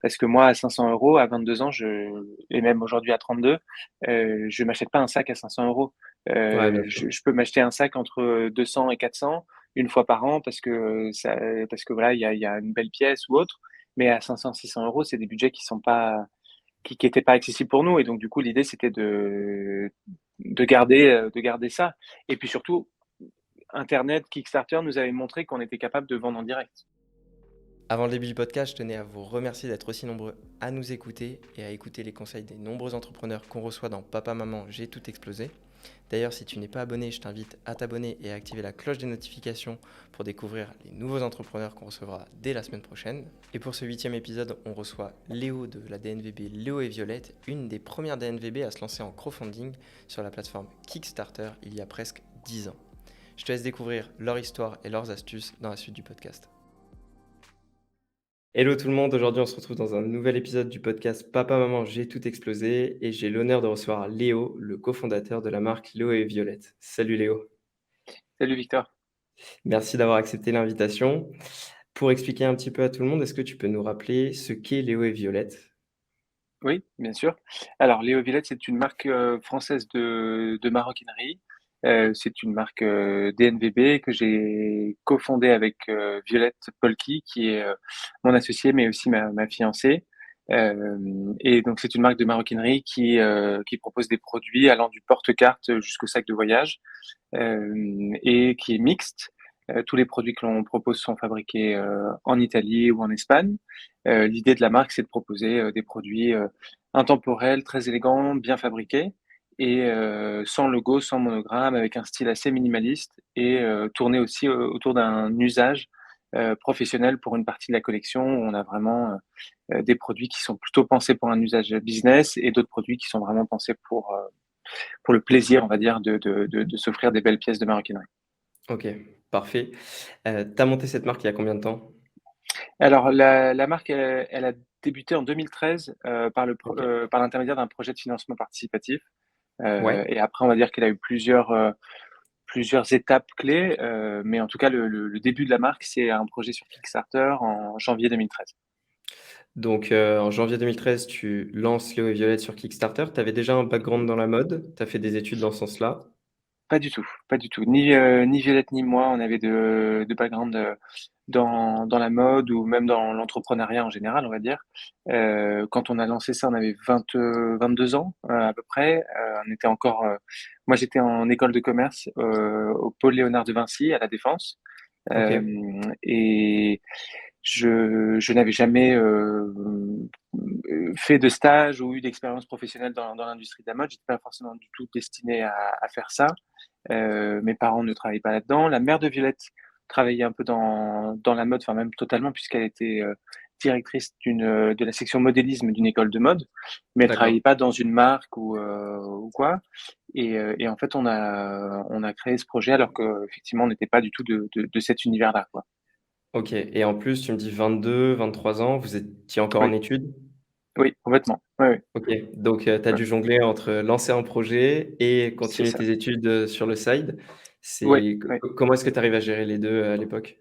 Parce que moi, à 500 euros, à 22 ans, et même aujourd'hui à 32, je m'achète pas un sac à 500 euros. Ouais, bien sûr. Je peux m'acheter un sac entre 200 et 400 une fois par an parce que voilà, il y a une belle pièce ou autre. Mais à 500, 600 euros, c'est des budgets qui sont pas, qui étaient pas accessibles pour nous. Et donc, du coup, l'idée, c'était de garder ça. Et puis surtout, Internet, Kickstarter nous avait montré qu'on était capable de vendre en direct. Avant le début du podcast, je tenais à vous remercier d'être aussi nombreux à nous écouter et à écouter les conseils des nombreux entrepreneurs qu'on reçoit dans Papa Maman, j'ai tout explosé. D'ailleurs, si tu n'es pas abonné, je t'invite à t'abonner et à activer la cloche des notifications pour découvrir les nouveaux entrepreneurs qu'on recevra dès la semaine prochaine. Et pour ce 8e épisode, on reçoit Léo de la DNVB Léo et Violette, une des premières DNVB à se lancer en crowdfunding sur la plateforme Kickstarter il y a presque 10 ans. Je te laisse découvrir leur histoire et leurs astuces dans la suite du podcast. Hello tout le monde, aujourd'hui on se retrouve dans un nouvel épisode du podcast Papa Maman j'ai tout explosé et j'ai l'honneur de recevoir Léo, le cofondateur de la marque Léo et Violette. Salut Léo, Salut Victor. merci d'avoir accepté l'invitation. Pour expliquer un petit peu à tout le monde, est-ce que tu peux nous rappeler ce qu'est Léo et Violette? Oui, bien sûr. Alors, Léo Villette, c'est une marque française de maroquinerie. C'est une marque DNVB que j'ai cofondée avec Violette Polki, qui est mon associée, mais aussi ma fiancée. Et donc, c'est une marque de maroquinerie qui propose des produits allant du porte-carte jusqu'au sac de voyage et qui est mixte. Tous les produits que l'on propose sont fabriqués en Italie ou en Espagne. L'idée de la marque, c'est de proposer des produits intemporels, très élégants, bien fabriqués et sans logo, sans monogramme, avec un style assez minimaliste et tourné aussi autour d'un usage professionnel pour une partie de la collection où on a vraiment des produits qui sont plutôt pensés pour un usage business et d'autres produits qui sont vraiment pensés pour le plaisir, on va dire, de s'offrir des belles pièces de maroquinerie. Ok, parfait. T'as monté cette marque il y a combien de temps? Alors, la marque, elle a débuté en 2013 Ok. par l'intermédiaire d'un projet de financement participatif. Ouais. Et après, on va dire qu'elle a eu plusieurs étapes clés. Mais en tout cas, le début de la marque, c'est un projet sur Kickstarter en janvier 2013. Donc en janvier 2013, tu lances Léo et Violette sur Kickstarter. Tu avais déjà un background dans la mode? Tu as fait des études dans ce sens-là? Pas du tout, pas du tout. Ni Violette ni moi, on avait de background dans la mode ou même dans l'entrepreneuriat en général, on va dire. Quand on a lancé ça, on avait 22 ans à peu près. On était encore, moi j'étais en école de commerce au pôle Léonard de Vinci à La Défense. Ok. Euh, et je n'avais jamais fait de stage ou eu d'expérience professionnelle dans l'industrie de la mode. J'étais pas forcément du tout destiné à faire ça. Mes parents ne travaillaient pas là-dedans. La mère de Violette travaillait un peu dans la mode, enfin même totalement, puisqu'elle était directrice de la section modélisme d'une école de mode, mais elle D'accord. travaillait pas dans une marque ou quoi. Et en fait, on a créé ce projet alors qu'effectivement, on n'était pas du tout de cet univers-là, quoi. Ok. Et en plus, tu me dis 22, 23 ans, vous étiez encore en Oui, études? oui, complètement. Oui, oui, Ok. Donc, tu as ouais, dû jongler entre lancer un projet et c'est continuer ça. tes études sur le side. Oui, C'est... oui. Comment est-ce que tu arrives à gérer les deux à l'époque?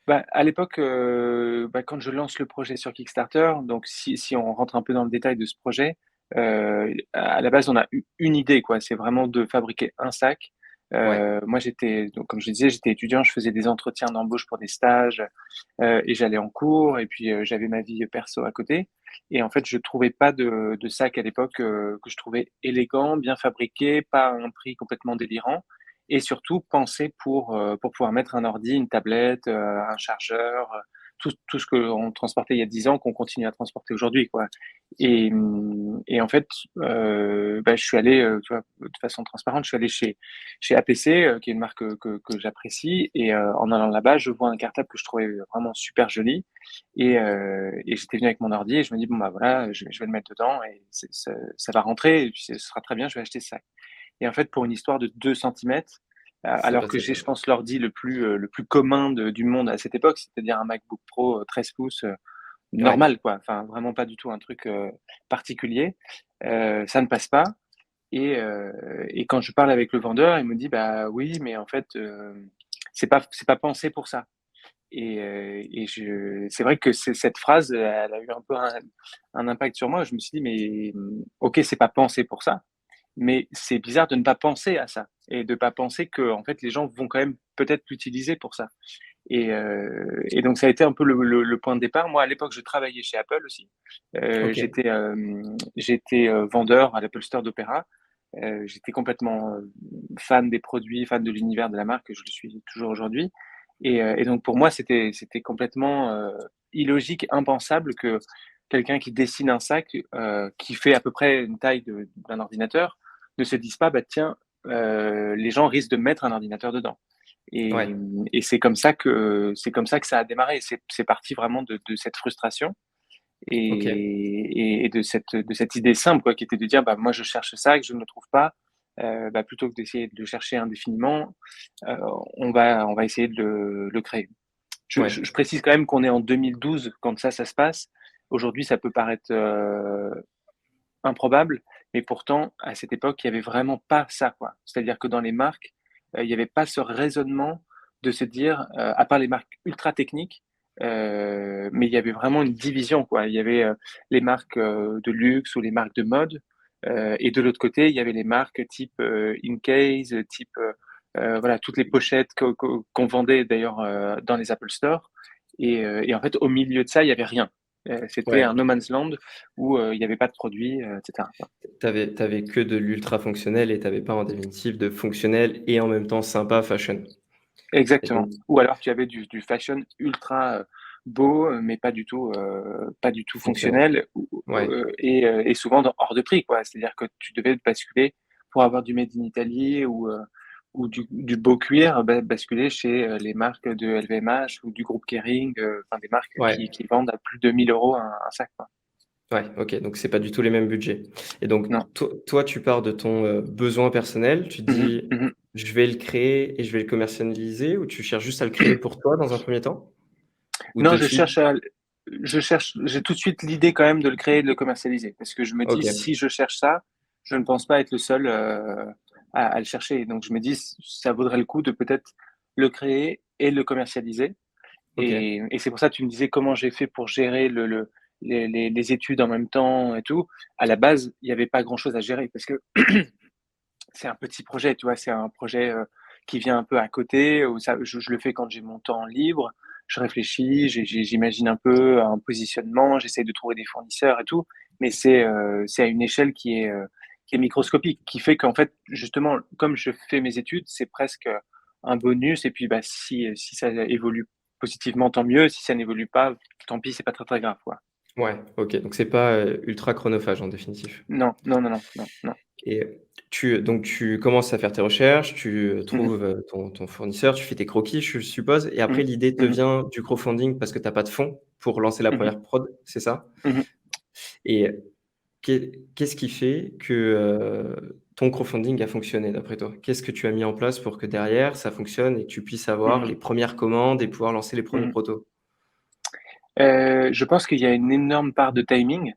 Bah, à l'époque, quand je lance le projet sur Kickstarter, donc si on rentre un peu dans le détail de ce projet, à la base, on a eu une idée, quoi. C'est vraiment de fabriquer un sac. Ouais. Moi, donc, comme je disais, j'étais étudiant, je faisais des entretiens d'embauche pour des stages, et j'allais en cours, et puis j'avais ma vie perso à côté. Et en fait, je trouvais pas de sac à l'époque que je trouvais élégant, bien fabriqué, pas à un prix complètement délirant et surtout penser pour pouvoir mettre un ordi, une tablette, un chargeur, tout ce qu'on transportait il y a 10 ans, qu'on continue à transporter aujourd'hui, quoi. Et en fait, je suis allé, tu vois, de façon transparente, je suis allé chez APC, qui est une marque que j'apprécie et en allant là-bas, je vois un cartable que je trouvais vraiment super joli et j'étais venu avec mon ordi et je me dis: «Bon, bah, voilà, je vais le mettre dedans et ça va rentrer et puis ce sera très bien, je vais acheter ça». Et en fait, pour une histoire de 2 centimètres, C'est alors que passé j'ai, quoi. je pense, l'ordi le plus commun du monde à cette époque, c'est-à-dire un MacBook Pro 13 pouces, Ouais. normal, quoi. Enfin, vraiment pas du tout un truc particulier. Ça ne passe pas. Et quand je parle avec le vendeur, il me dit: «Bah oui, mais en fait, c'est pas pensé pour ça». C'est vrai que cette phrase, elle a eu un peu un impact sur moi. Je me suis dit, mais ok, c'est pas pensé pour ça, mais c'est bizarre de ne pas penser à ça et de pas penser que en fait les gens vont quand même peut-être l'utiliser pour ça. Et donc ça a été un peu le point de départ. Moi, à l'époque, je travaillais chez Apple aussi. Ok. J'étais vendeur à l'Apple Store d'Opéra. J'étais complètement fan des produits, fan de l'univers de la marque, je le suis toujours aujourd'hui. Et donc pour moi, c'était complètement illogique, impensable que quelqu'un qui dessine un sac qui fait à peu près une taille d'un ordinateur ne se dise pas, bah tiens, les gens risquent de mettre un ordinateur dedans. Ouais. Et, et c'est comme ça que ça a démarré. C'est parti vraiment de cette frustration Ok. et de cette idée simple, quoi, qui était de dire, bah, moi, je cherche ça et que je ne le trouve pas. Bah, plutôt que d'essayer de le chercher indéfiniment, euh, on va essayer de le créer. Je, Ouais. je- je précise quand même qu'on est en 2012 quand ça se passe. Aujourd'hui, ça peut paraître improbable, mais pourtant, à cette époque, il y avait vraiment pas ça, quoi. C'est-à-dire que dans les marques, il y avait pas ce raisonnement de se dire, à part les marques ultra techniques, mais il y avait vraiment une division, quoi. Il y avait, les marques, de luxe ou les marques de mode, et de l'autre côté, il y avait les marques type, Incase, type, voilà, toutes les pochettes qu'on vendait d'ailleurs, dans les Apple Store et en fait, au milieu de ça, il y avait rien. C'était Ouais. un no man's land où il n'y avait pas de produit, etc. Quoi. T'avais que de l'ultra fonctionnel et t'avais pas en définitive de fonctionnel et en même temps sympa fashion. Et Exactement. donc, Ou alors tu avais du fashion ultra beau, mais pas du tout fonctionnel. fonctionnel, Ouais. et souvent hors de prix, quoi. C'est-à-dire que tu devais basculer pour avoir du made in Italy ou du beau cuir, basculer chez les marques de LVMH ou du groupe Kering, enfin des marques Ouais. qui vendent à plus de 1 000 € un sac, quoi. Ouais. Ok. Donc c'est pas du tout les mêmes budgets. Et donc Non. toi, tu pars de ton besoin personnel. Tu te Mhm, dis, mhm. je vais le créer et je vais le commercialiser, ou tu cherches juste à le créer pour toi dans un premier temps, ou Non, de je suite. cherche à, je cherche, j'ai tout de suite l'idée quand même de le créer et de le commercialiser. Parce que je me dis, Ok. si je cherche ça, je ne pense pas être le seul à le chercher. Donc je me dis, ça vaudrait le coup de peut-être le créer et le commercialiser. Ok. Et c'est pour ça que tu me disais comment j'ai fait pour gérer les études en même temps et tout. À la base, il n'y avait pas grand-chose à gérer parce que c'est un petit projet, tu vois, c'est un projet qui vient un peu à côté. Où ça, je le fais quand j'ai mon temps libre. Je réfléchis, j'imagine un peu un positionnement, j'essaie de trouver des fournisseurs et tout. Mais c'est à une échelle qui est microscopique, qui fait qu'en fait, justement, comme je fais mes études, c'est presque un bonus. Et puis, bah, si ça évolue positivement, tant mieux. Si ça n'évolue pas, tant pis, c'est pas très très grave, quoi. Ouais. Ok. Donc c'est pas ultra chronophage en définitive. Non, non, non, non, non, non. Et tu commences à faire tes recherches, tu Mhm, trouves ton fournisseur, tu fais tes croquis, je suppose, et après mhm, l'idée te mhm, vient du crowdfunding parce que tu as pas de fonds pour lancer la mhm, première prod, c'est ça? mhm, Et qu'est-ce qui fait que ton crowdfunding a fonctionné d'après toi? Qu'est-ce que tu as mis en place pour que derrière ça fonctionne et que tu puisses avoir mhm, les premières commandes et pouvoir lancer les premiers mhm. protos? Je pense qu'il y a une énorme part de timing,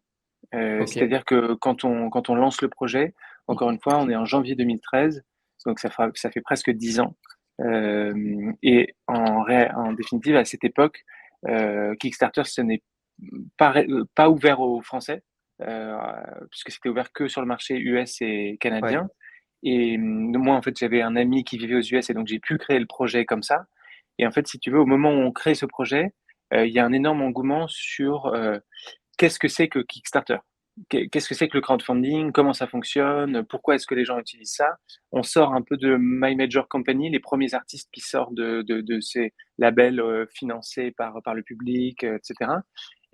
OK. c'est-à-dire que quand on lance le projet, encore une fois, on est en janvier 2013, donc ça fait presque 10 ans, et en définitive, à cette époque, Kickstarter, ce n'est pas ouvert aux Français, heu, puisque c'était ouvert que sur le marché US et Ouais. canadien et moi, en fait, j'avais un ami qui vivait aux US et donc j'ai pu créer le projet comme ça et en fait, si tu veux, au moment où on crée ce projet, il y a un énorme engouement sur, qu'est-ce que c'est que Kickstarter? Qu'est-ce que c'est que le crowdfunding? Comment ça fonctionne? Pourquoi est-ce que les gens utilisent ça? On sort un peu de My Major Company, les premiers artistes qui sortent de ces labels, financés par le public, et cetera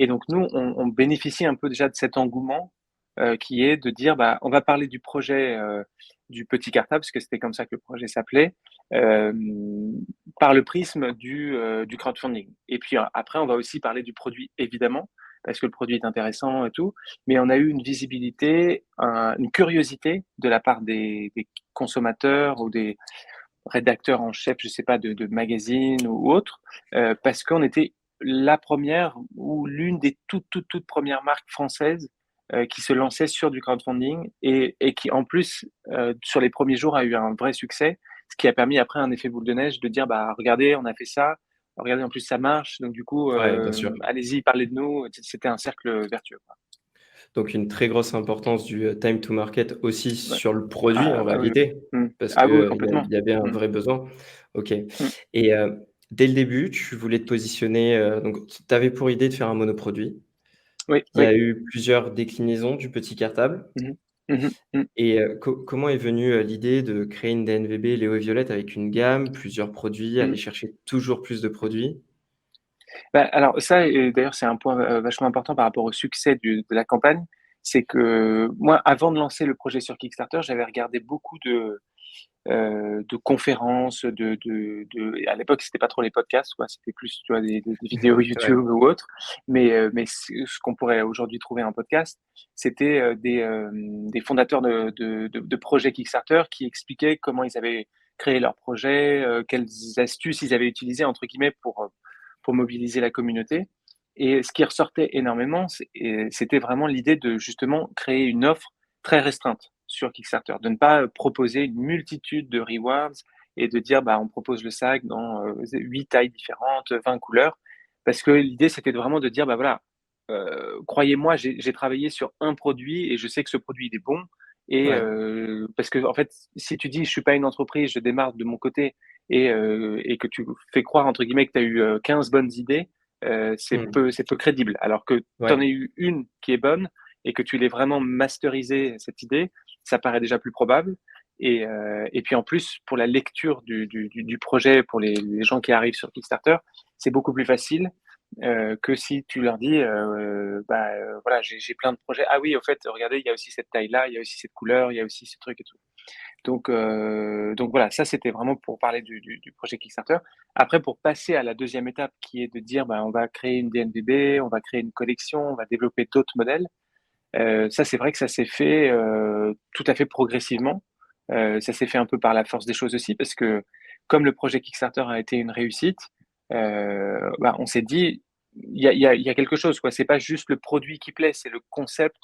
et donc nous, on bénéficie un peu déjà de cet engouement, qui est de dire: «Bah, on va parler du projet, du petit cartable», parce que c'était comme ça que le projet s'appelait, hem, par le prisme du crowdfunding et puis, après on va aussi parler du produit évidemment, parce que le produit est intéressant et tout, mais on a eu une visibilité, une curiosité de la part des consommateurs ou des rédacteurs en chef, je sais pas, de magazines ou autres, parce qu'on était la première ou l'une des toutes premières marques françaises, qui se lançait sur du crowdfunding et qui en plus, sur les premiers jours a eu un vrai succès, ce qui a permis après un effet boule de neige de dire: «Bah, regardez, on a fait ça, regardez, en plus ça marche, donc du coup, Ouais, bien sûr. allez-y, parlez de nous. C'était un cercle vertueux, quoi. Donc une très grosse importance du, time to market aussi Ouais. sur le produit Ah en ah oui, réalité? mmh. Parce Ah que, oui, oui, il complètement. y avait un Mmh. vrai besoin? OK Mmh. et dès le début, tu voulais te positionner, donc tu avais pour idée de faire un monoproduit. Oui, Il y oui. a eu plusieurs déclinaisons du petit cartable Mmh mh. Mmh mh. Mmh. et comment est venue, l'idée de créer une DNVB Léo et Violette avec une gamme, plusieurs produits, aller Mmh. chercher toujours plus de produits? Bah, alors ça et d'ailleurs, c'est un point, vachement important par rapport au succès de la campagne. C'est que moi, avant de lancer le projet sur Kickstarter, j'avais regardé beaucoup de conférences, à l'époque, c'était pas trop les podcasts, quoi, c'était plus, tu vois, des vidéos Ouais, YouTube ou autres. Mais ce qu'on pourrait aujourd'hui trouver en podcast, c'était, des fondateurs de projets Kickstarter qui expliquaient comment ils avaient créé leur projet, quelles astuces ils avaient utilisées, entre guillemets, pour mobiliser la communauté. Et ce qui ressortait énormément, c'était vraiment l'idée de justement créer une offre très restreinte sur Kickstarter, de ne pas proposer une multitude de rewards et de dire bah, on propose le sac dans 8 tailles différentes, 20 couleurs. Parce que l'idée, c'était vraiment de dire bah voilà, croyez-moi, j'ai travaillé sur un produit et je sais que ce produit il est bon. Et ouais. parce que en fait, si tu dis je suis pas une entreprise, je démarre de mon côté et que tu fais croire entre guillemets que tu as eu 15 bonnes idées, Mmh. c'est peu crédible. Alors que tu en Ouais. as eu une qui est bonne et que tu l'aies vraiment masterisé cette idée, ça paraît déjà plus probable. Et puis en plus, pour la lecture du projet, pour les gens qui arrivent sur Kickstarter, c'est beaucoup plus facile que si tu leur dis, bah, voilà, j'ai plein de projets. Ah oui, au fait, regardez, il y a aussi cette taille-là, il y a aussi cette couleur, il y a aussi ce truc et tout. Donc voilà, ça c'était vraiment pour parler du projet Kickstarter. Après, pour passer à la deuxième étape qui est de dire, bah, on va créer une DNVB, on va créer une collection, on va développer d'autres modèles. Ça, c'est vrai que ça s'est fait, tout à fait progressivement. Ça s'est fait un peu par la force des choses aussi parce que comme le projet Kickstarter a été une réussite, bah, on s'est dit: «Il y a quelque chose, quoi». C'est pas juste le produit qui plaît, c'est le concept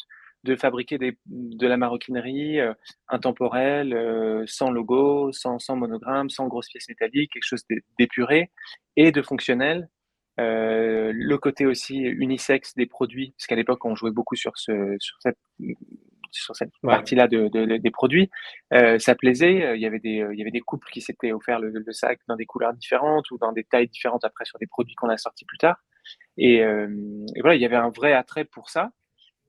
de fabriquer de la maroquinerie, intemporelle, sans logo, sans monogramme, sans grosses pièces métalliques, quelque chose d'épuré et de fonctionnel. Le côté aussi unisexe des produits, parce qu'à l'époque, on jouait beaucoup sur cette Ouais. partie-là des produits. Ça plaisait, il y avait des couples qui s'étaient offert le sac dans des couleurs différentes ou dans des tailles différentes après sur des produits qu'on a sortis plus tard et voilà, il y avait un vrai attrait pour ça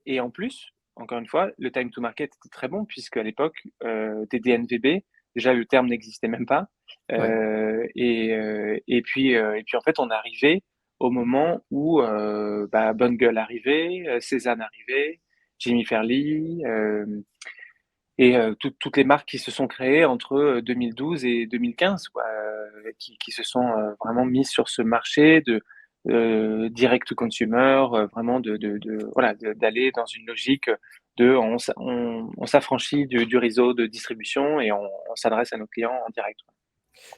et en plus, encore une fois, le time to market était très bon puisqu'à l'époque, des DNVB, déjà le terme n'existait même pas, Ouais. et puis en fait, on arrivait au moment où, bah, Bonne Gueule arrivait, Cézanne arrivait, Jimmy Fairly, et toutes les marques qui se sont créées entre, 2012 et 2015 quoi, qui se sont, vraiment mises sur ce marché de, direct to consumer, vraiment voilà, d'aller dans une logique, de on s'affranchit du réseau de distribution et on s'adresse à nos clients en direct.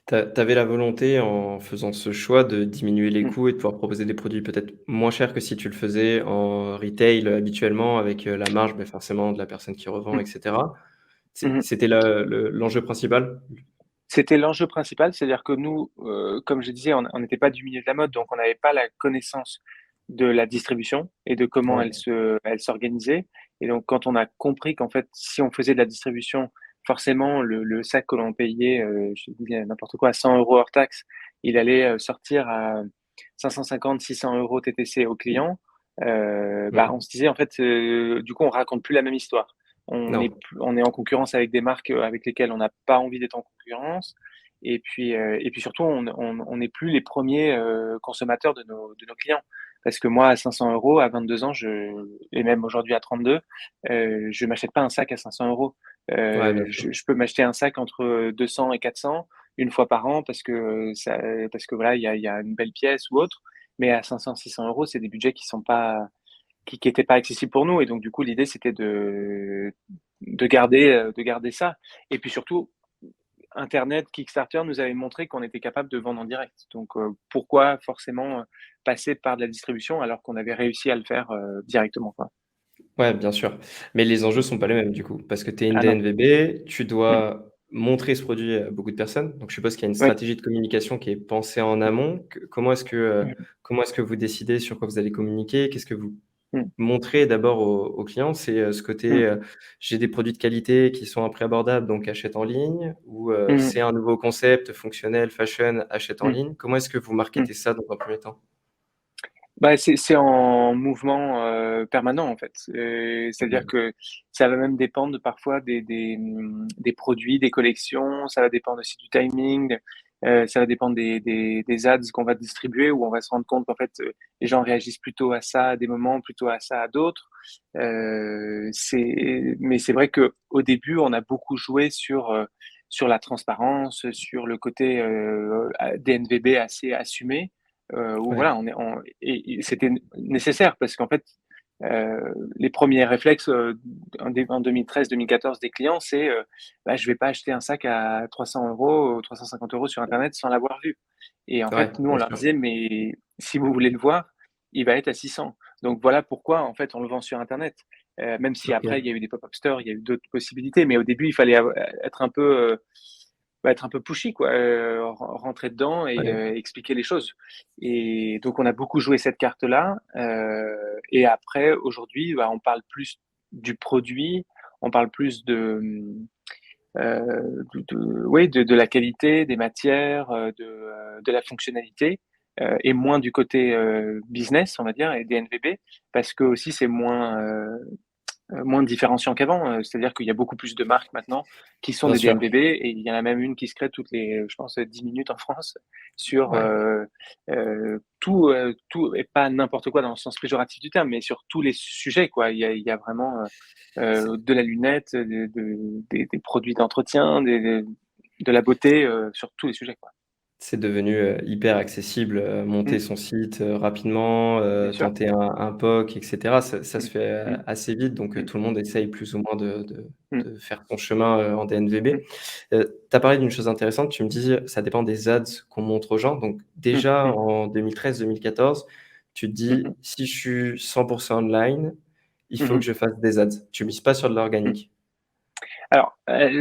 Tu avais la volonté, en faisant ce choix, de diminuer les Mmh. coûts et de pouvoir proposer des produits peut-être moins chers que si tu le faisais en retail, habituellement avec, la marge, beh, forcément de la personne qui revend Mmh. et cetera. Mmh. C'était l'enjeu principal? C'était l'enjeu principal, c'est-à-dire que nous, comme je disais, on n'était pas du milieu de la mode, donc on n'avait pas la connaissance de la distribution et de comment Ouais. elle s'organisait et donc quand on a compris qu'en fait, si on faisait de la distribution, forcément le sac que l'on payait, je dis n'importe quoi, à 100 € hors taxe, il allait, sortir à 550-600 € TTC au client. Bah, Mmh. on se disait en fait, du coup, on raconte plus la même histoire. Non. On est en concurrence avec des marques, avec lesquelles on n'a pas envie d'être en concurrence et puis surtout on n'est plus les premiers consommateurs de nos clients. Parce que moi à 500 € à 22 ans, je et même aujourd'hui à 32, je m'achète pas un sac à 500 €. Ouais, bien sûr. Je peux m'acheter un sac entre 200 et 400 une fois par an parce que voilà, il y a une belle pièce ou autre. Mais à 500-600 €, c'est des budgets qui sont pas qui étaient pas accessibles pour nous et donc du coup l'idée c'était de garder ça et puis surtout internet, Kickstarter nous avait montré qu'on était capable de vendre en direct donc pourquoi forcément, passer par de la distribution alors qu'on avait réussi à le faire, directement, quoi? Ouais, bien sûr. Mais les enjeux sont pas les mêmes du coup, parce que tu es une Ah non. DNVB, tu Mmh. dois montrer ce produit à beaucoup de personnes. Donc je suppose qu'il y a une Oui. stratégie de communication qui est pensée en amont. Mmh. Comment est-ce que vous décidez sur quoi vous allez communiquer? Qu'est-ce que vous Mmh. montrez d'abord aux clients? C'est, ce côté, Mmh. j'ai des produits de qualité qui sont à prix abordable, donc achète en ligne, ou, Mmh. c'est un nouveau concept fonctionnel, fashion, achète en Mmh. ligne? Comment est-ce que vous Mmh. marketez ça dans un premier temps? Bah, c'est en mouvement, permanent, en fait. C'est-à-dire OK. que ça va même dépendre parfois des produits, des collections, ça va dépendre aussi du timing, ça va dépendre des ads qu'on va distribuer, où on va se rendre compte qu'en fait, les gens réagissent plutôt à ça à des moments, plutôt à ça à d'autres. Mais c'est vrai qu'au début, on a beaucoup joué sur la transparence, sur le côté, DNVB assez assumé. Où Ouais, voilà, et c'était nécessaire parce qu'en fait, les premiers réflexes, en 2013-2014 des clients, c'est, bah, je vais pas acheter un sac à 300 € ou 350 € sur internet sans l'avoir vu. Et en ouais, fait, nous, on bien leur sûr. disait: «Mais si vous voulez le voir, il va être à 600». Donc voilà pourquoi, en fait, on le vend sur internet. Même si après il y OK. a eu des pop-up stores, il y a eu d'autres possibilités, mais au début, il fallait être un peu, être un peu pushy quoi, rentrer dedans et Ouais. expliquer les choses. Et donc on a beaucoup joué cette carte-là, et après aujourd'hui, bah, on parle plus du produit, on parle plus de oui, de la qualité, des matières, de la fonctionnalité, et moins du côté, business, on va dire, et des NVB, parce que aussi c'est moins différenciant qu'avant, c'est-à-dire qu'il y a beaucoup plus de marques maintenant qui sont Bien des sûr. DNVB, et il y en a même une qui se crée toutes les, je pense, 10 minutes en France sur, Ouais. tout et pas n'importe quoi dans le sens péjoratif du terme, mais sur tous les sujets, quoi. Il y a vraiment, C'est de la lunette, des produits d'entretien, de la beauté, sur tous les sujets, quoi. C'est devenu, hyper accessible, monter Mmh, son site, rapidement, bien sûr. tenter un POC et cetera. Ça se Mmh, fait, mmh, assez vite, donc mmh, tout le monde essaye plus ou moins mmh, de faire son chemin, en mmh, DNVB. Tu as parlé d'une chose intéressante, tu me dis, ça dépend des ads qu'on montre aux gens. Donc mmh, déjà mmh, en 2013-2014, tu te mmh dis: mh, «Si je suis 100 online, il faut mmh. que je fasse des ads». Tu mises pas sur de Mmh. l'organique? Alors,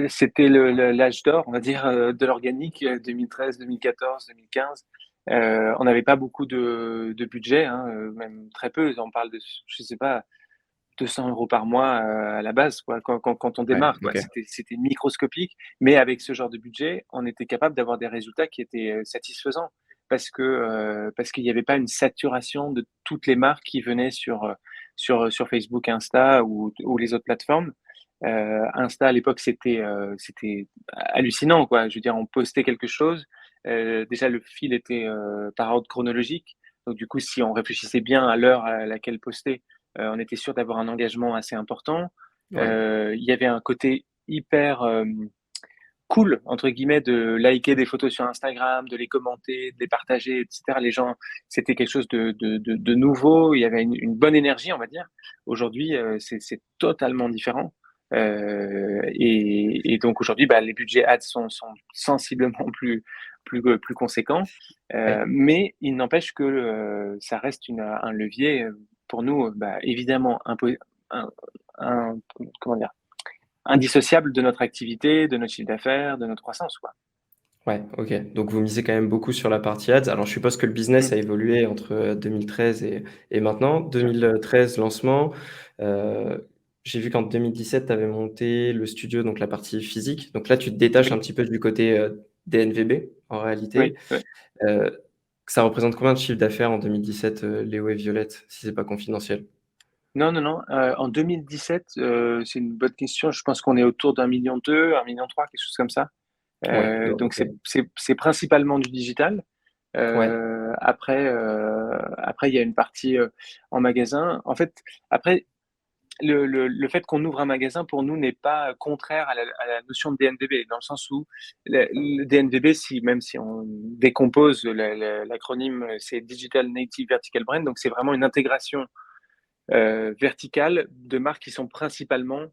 c'était l'âge d'or, on va dire, de l'organique, 2013, 2014, 2015. On n'avait pas beaucoup de budget, hein, même très peu. On parle de, je sais pas, 200 € par mois, à la base, quoi, quand on Ouais, démarre, quoi. OK. C'était microscopique, mais avec ce genre de budget, on était capable d'avoir des résultats qui étaient, satisfaisants, parce qu'il y avait pas une saturation de toutes les marques qui venaient sur Facebook, Insta ou les autres plateformes. Insta à l'époque, c'était hallucinant, quoi. Je veux dire, on postait quelque chose, déjà le fil était, par ordre chronologique, donc du coup, si on réfléchissait bien à l'heure à laquelle poster, on était sûr d'avoir un engagement assez important. Ouais. Il y avait un côté hyper, «cool» entre guillemets de liker des photos sur Instagram, de les commenter, de les partager et cetera. Les gens, c'était quelque chose de nouveau, il y avait une bonne énergie, on va dire. Aujourd'hui, c'est totalement différent, et donc aujourd'hui, bah, les budgets ads sont sensiblement plus conséquents, Ouais. mais il n'empêche que, ça reste un levier, pour nous, bah, évidemment un un comment dire? Indissociable de notre activité, de notre chiffre d'affaires, de notre croissance, quoi. Ouais, OK. Donc vous misez quand même beaucoup sur la partie ads. Alors je suppose que le Mmh, business a évolué entre, 2013 et maintenant. bien sûr. 2013, lancement, j'ai vu qu'en 2017, tu avais monté le studio, donc la partie physique. Donc là, tu te détaches un Oui, petit peu du côté, DNVB en oui, réalité. oui. Ça représente combien de chiffre d'affaires en 2017, Léo et Violette, si c'est pas confidentiel? Non, non, non, en 2017, c'est une bonne question. Je pense qu'on est autour d'1,2 million, 1,3 million, quelque chose comme ça. Ouais, Donc OK. c'est principalement du digital. Ouais, Après il y a une partie, en magasin. En fait, après le fait qu'on ouvre un magasin pour nous n'est pas contraire à la notion de DNVB, dans le sens où le DNVB, même si on décompose l'acronyme, c'est Digital Native Vertical Brand, donc c'est vraiment une intégration, verticale de marques qui sont principalement,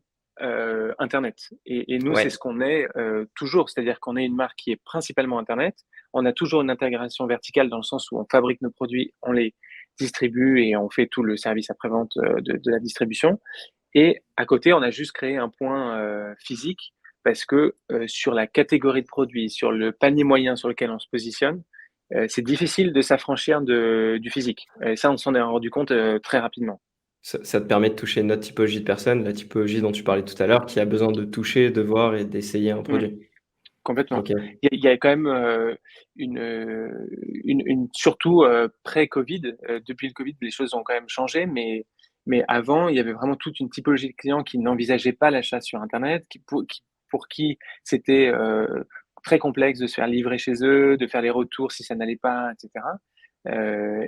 internet, et nous, c'est ouais, ce qu'on est, toujours. C'est-à-dire qu'on est une marque qui est principalement internet. On a toujours une intégration verticale dans le sens où on fabrique nos produits, on les distribue et on fait tout le service après-vente, de la distribution, et à côté, on a juste créé un point, physique parce que sur la catégorie de produits, sur le panier moyen sur lequel on se positionne, c'est difficile de s'affranchir du physique. Et ça, on s'en est rendu compte très rapidement. Ça te permet de toucher notre typologie de personne, la typologie dont tu parlais tout à l'heure, qui a besoin de toucher, de voir et d'essayer un Mm. produit. Complètement. Ok. Il y a quand même surtout pré-Covid, depuis le Covid, les choses ont quand même changé, mais avant, il y avait vraiment toute une typologie de clients qui n'envisageaient pas l'achat sur Internet, pour qui c'était très complexe de se faire livrer chez eux, de faire les retours si ça n'allait pas, etc.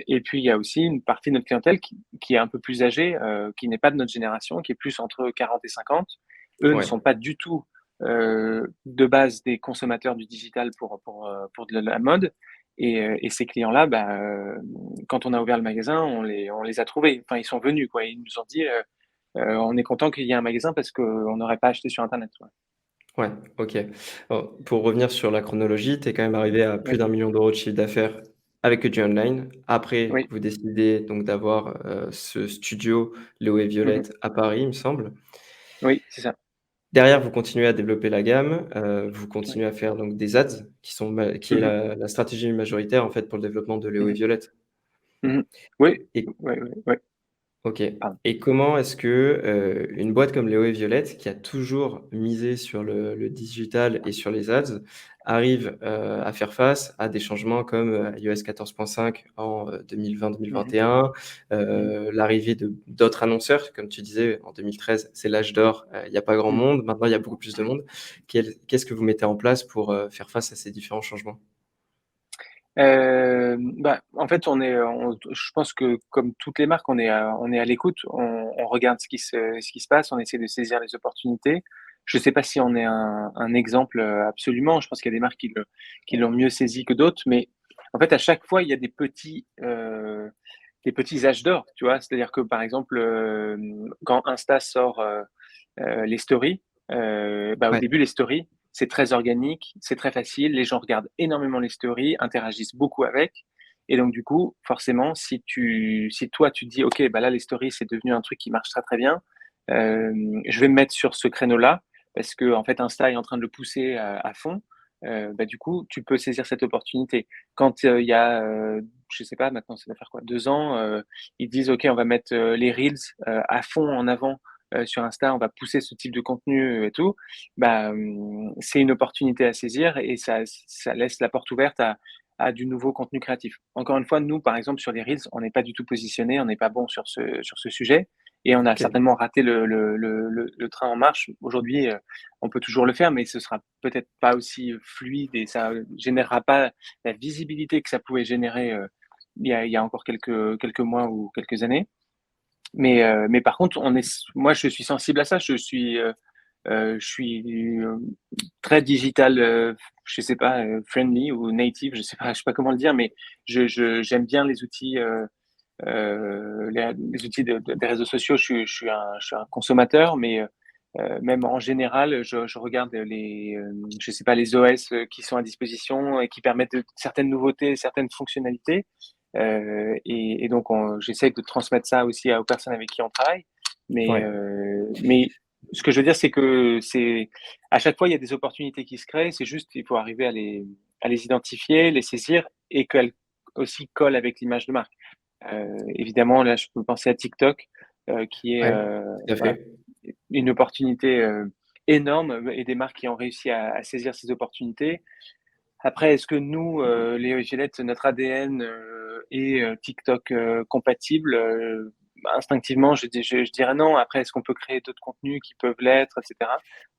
Et puis, il y a aussi une partie de notre clientèle qui est un peu plus âgée, qui n'est pas de notre génération, qui est plus entre 40 et 50. Eux ne Ouais. sont pas du tout de base des consommateurs du digital pour de la mode. Et ces clients-là, quand on a ouvert le magasin, on les a trouvés. Enfin, ils sont venus, quoi. Ils nous ont dit, on est content qu'il y ait un magasin parce qu'on n'aurait pas acheté sur Internet. Ouais. Ouais, ok. Alors, pour revenir sur la chronologie, tu es quand même arrivé à plus Oui, d'1 million d'euros de chiffre d'affaires avec que du online. Après, oui, vous décidez donc d'avoir ce studio Léo et mhm, Violette à Paris, il me semble. oui, c'est ça. Derrière, vous continuez à développer la gamme, vous Oui, continuez à faire donc des ads qui est mhm, la stratégie majoritaire en fait pour le développement de Léo et mhm, Violette. mhm. Oui, Et oui, oui, oui. OK, Pardon. et comment est-ce que, une boîte comme Léo et Violette, qui a toujours misé sur le digital et sur les ads, arrive, à faire face à des changements comme, iOS 14.5 en, Mhm, 2020-2021, mhm, l'arrivée de d'autres annonceurs, comme tu disais, en 2013, c'est l'âge d'or, il y a pas grand mhm. monde, maintenant il y a beaucoup plus de monde. Qu'est-ce que vous mettez en place pour, faire face à ces différents changements? En fait, je pense que comme toutes les marques, on est à l'écoute. On regarde ce qui se passe, on essaie de saisir les opportunités. Je sais pas si on est un exemple, absolument. Je pense qu'il y a des marques qui l'ont mieux saisi que d'autres, mais en fait, à chaque fois, il y a des petits âges d'or, tu vois? C'est-à-dire que, par exemple, quand Insta sort, les stories, au Ouais, début, les stories, c'est très organique, c'est très facile. Les gens regardent énormément les stories, interagissent beaucoup avec. Et donc, du coup, forcément, si toi, tu te dis, OK, bah là, les stories, c'est devenu un truc qui marche très, très bien. Je vais me mettre sur ce créneau-là parce que, en fait, Insta est en train de le pousser à fond. Du coup, tu peux saisir cette opportunité. Quand il y a, je sais pas, maintenant, ça va faire quoi, 2 ans, ils disent, OK, on va mettre les reels à fond en avant sur Insta, on va pousser ce type de contenu et tout, c'est une opportunité à saisir et ça laisse la porte ouverte à du nouveau contenu créatif. Encore une fois, nous, par exemple, sur les reels, on n'est pas du tout positionné, on n'est pas bon sur ce sujet et on a OK. certainement raté le train en marche. Aujourd'hui, on peut toujours le faire, mais ce sera peut-être pas aussi fluide et ça générera pas la visibilité que ça pouvait générer, il y a encore quelques mois ou quelques années. Mais par contre, moi, je suis sensible à ça. Je suis très digital, je sais pas, friendly ou native, je sais pas comment le dire, mais j'aime bien les outils, les outils des réseaux sociaux. Je suis un consommateur, mais même en général, je regarde je sais pas, les OS qui sont à disposition et qui permettent certaines nouveautés, certaines fonctionnalités. Et donc, j'essaie de transmettre ça aussi aux personnes avec qui on travaille. Ouais. Mais ce que je veux dire, c'est que à chaque fois, il y a des opportunités qui se créent. C'est juste, il faut arriver à les identifier, les saisir et qu'elles aussi collent avec l'image de marque. Évidemment, là, je peux penser à TikTok, qui est, Ouais, tout à voilà, fait. une opportunité énorme et des marques qui ont réussi à saisir ces opportunités. Après, est-ce que nous, Léo et Gillette, notre ADN est TikTok compatible? Instinctivement, je dirais non. Après, est-ce qu'on peut créer d'autres contenus qui peuvent l'être, etc.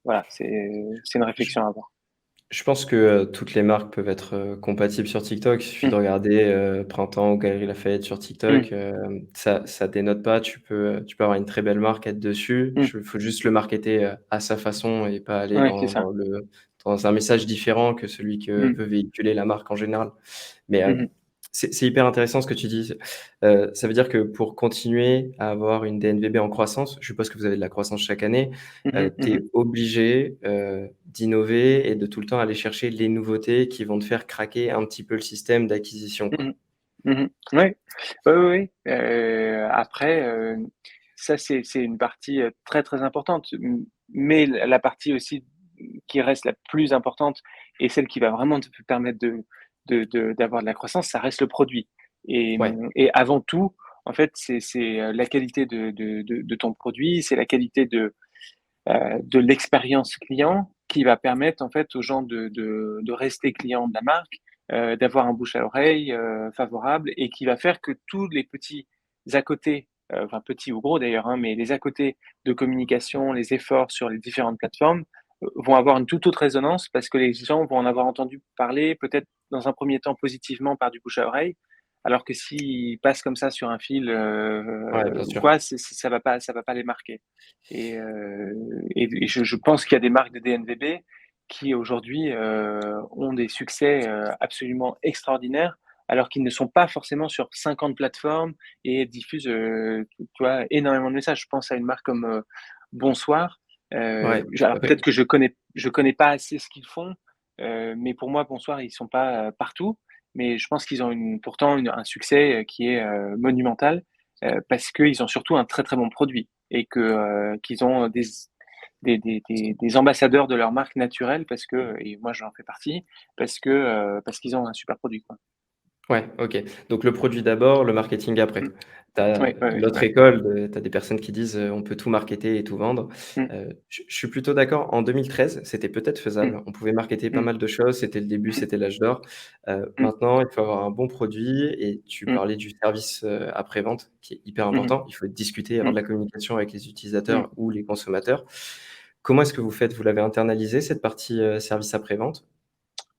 Voilà, c'est une Je réflexion à avoir. je pense que, toutes les marques peuvent être, compatibles sur TikTok. Il suffit de Mmh. regarder, Printemps ou Galeries Lafayette sur Mmh. TikTok, ça dénote pas. Tu peux avoir une très belle marque, être dessus. Mmh. Il faut juste le marketer, à sa façon et pas aller Ouais, c'est ça. dans un message différent que celui que Mmh. veut véhiculer la marque en général. Mais, Mmh mh. c'est hyper intéressant ce que tu dis. Ça veut dire que pour continuer à avoir une DNVB en croissance, je suppose que vous avez de la croissance chaque année, Mmh tu es mh. obligé, d'innover et de tout le temps aller chercher les nouveautés qui vont te faire craquer un petit peu le système d'acquisition, Mmh quoi. mh. Mmh mh. Ouais. Oui, oui, oui. Après, ça c'est une partie, très, très importante. Mais la partie aussi qui reste la plus importante et celle qui va vraiment te permettre d'avoir de la croissance, ça reste le produit. Ouais, Et avant tout, en fait, c'est la qualité de ton produit, c'est la qualité de l'expérience client qui va permettre en fait aux gens de rester clients de la marque, d'avoir un bouche à oreille favorable et qui va faire que tous les petits à côté, enfin petits ou gros d'ailleurs, hein, mais les à côté de communication, les efforts sur les différentes plateformes vont avoir une toute autre résonance parce que les gens vont en avoir entendu parler, peut-être dans un premier temps positivement par du bouche à oreille, alors que s'ils passent comme ça sur un fil ouais, bien ou sûr. quoi, ça va pas les marquer. Et, je pense qu'il y a des marques de DNVB qui aujourd'hui ont des succès absolument extraordinaires, alors qu'ils ne sont pas forcément sur 50 plateformes et diffusent tu vois, énormément de messages. Je pense à une marque comme Bonsoir. Ouais, Alors après. peut-être que je connais pas assez ce qu'ils font, mais pour moi, Bonsoir, ils sont pas partout. Mais je pense qu'ils ont pourtant un succès qui est monumental parce qu'ils ont surtout un très très bon produit et qu'ils ont des ambassadeurs de leur marque naturelle parce que, et moi j'en fais partie, parce qu'ils ont un super produit, quoi. Ouais, OK. Donc le produit d'abord, le marketing après. Mm. Tu as Ouais, ouais, ouais, l'autre ouais. école tu as des personnes qui disent, «On peut tout marketer et tout vendre». Mm, Je suis plutôt d'accord. En 2013, c'était peut-être mm, faisable. On pouvait marketer pas mm, mal de choses, c'était le début, c'était l'âge d'or. mm, Maintenant, il faut avoir un bon produit et tu mm, parlais du service, après-vente qui est hyper mm, important. Il faut discuter, avoir mm, de la communication avec les mm. utilisateurs ou les consommateurs. Comment est-ce que vous faites? Vous l'avez internalisé cette partie, service après-vente?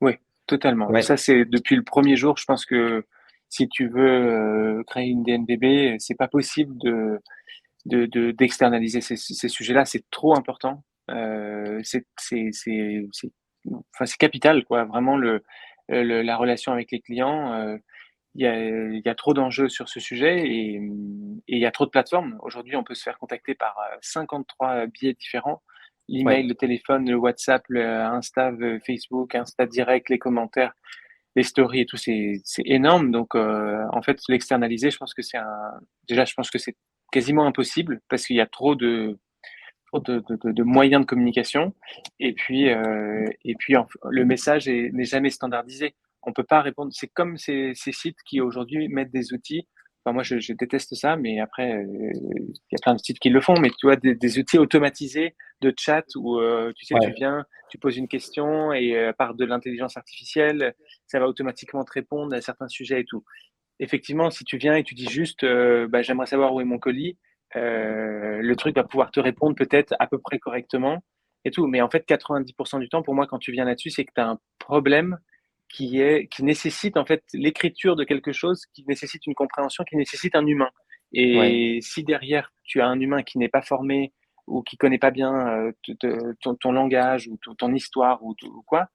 Oui, totalement. Ouais, Ça, c'est depuis le premier jour. Je pense que si tu veux créer une DNVB, c'est pas possible d'externaliser ces sujets-là. C'est trop important. Enfin, c'est capital, quoi. Vraiment la relation avec les clients. Il y a trop d'enjeux sur ce sujet et il y a trop de plateformes. Aujourd'hui, on peut se faire contacter par 53 biais différents. ouais, L'email, le téléphone, le WhatsApp, le Insta, Facebook, Insta Direct, les commentaires, les stories et tout, c'est énorme. Donc, en fait, l'externaliser, je pense que déjà, je pense que c'est quasiment impossible parce qu'il y a trop de moyens de communication. Et puis le message n'est jamais standardisé. On peut pas répondre. C'est comme ces sites qui aujourd'hui mettent des outils. Enfin, moi, je déteste ça, mais après, il y a plein de sites qui le font. Mais tu vois, des outils automatisés de chat où tu sais, tu ouais. viens, tu poses une question et par de l'intelligence artificielle, ça va automatiquement te répondre à certains sujets et tout. Effectivement, si tu viens et tu dis juste, bah, j'aimerais savoir où est mon colis, le truc va pouvoir te répondre peut-être à peu près correctement et tout. Mais en fait, 90% du temps, pour moi, quand tu viens là-dessus, c'est que tu as un problème qui nécessite en fait l'écriture de quelque chose, qui nécessite une compréhension, qui nécessite un humain. Ouais. Et si derrière, tu as un humain qui n'est pas formé ou qui connaît pas bien ton langage ou ton histoire ou quoi,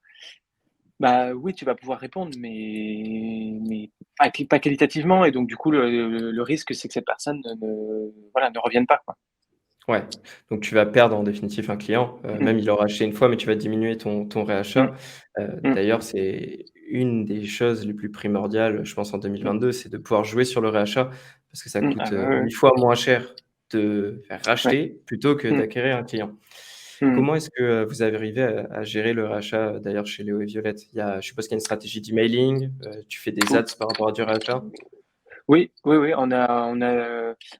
bah, oui, tu vas pouvoir répondre, mais pas qualitativement et donc du coup, le risque, c'est que cette personne voilà, ne revienne pas, quoi. Ouais, donc tu vas perdre en définitive un client, Mmh. même il aura acheté une fois, mais tu vas diminuer ton réachat. Mmh. Mmh. D'ailleurs, c'est une des choses les plus primordiales, je pense en Mmh. 2022, c'est de pouvoir jouer sur le réachat parce que ça Mmh. coûte, Ah ouais, ouais, 8 fois moins cher de faire ouais. racheter plutôt que Mmh. d'acquérir un client. Mmh. Comment est-ce que, vous avez arrivé à gérer le rachat, d'ailleurs chez Léo et Violette? Je suppose qu'il y a une stratégie d'emailing, tu fais des Ou ads par rapport à du rachat? oui, oui, oui,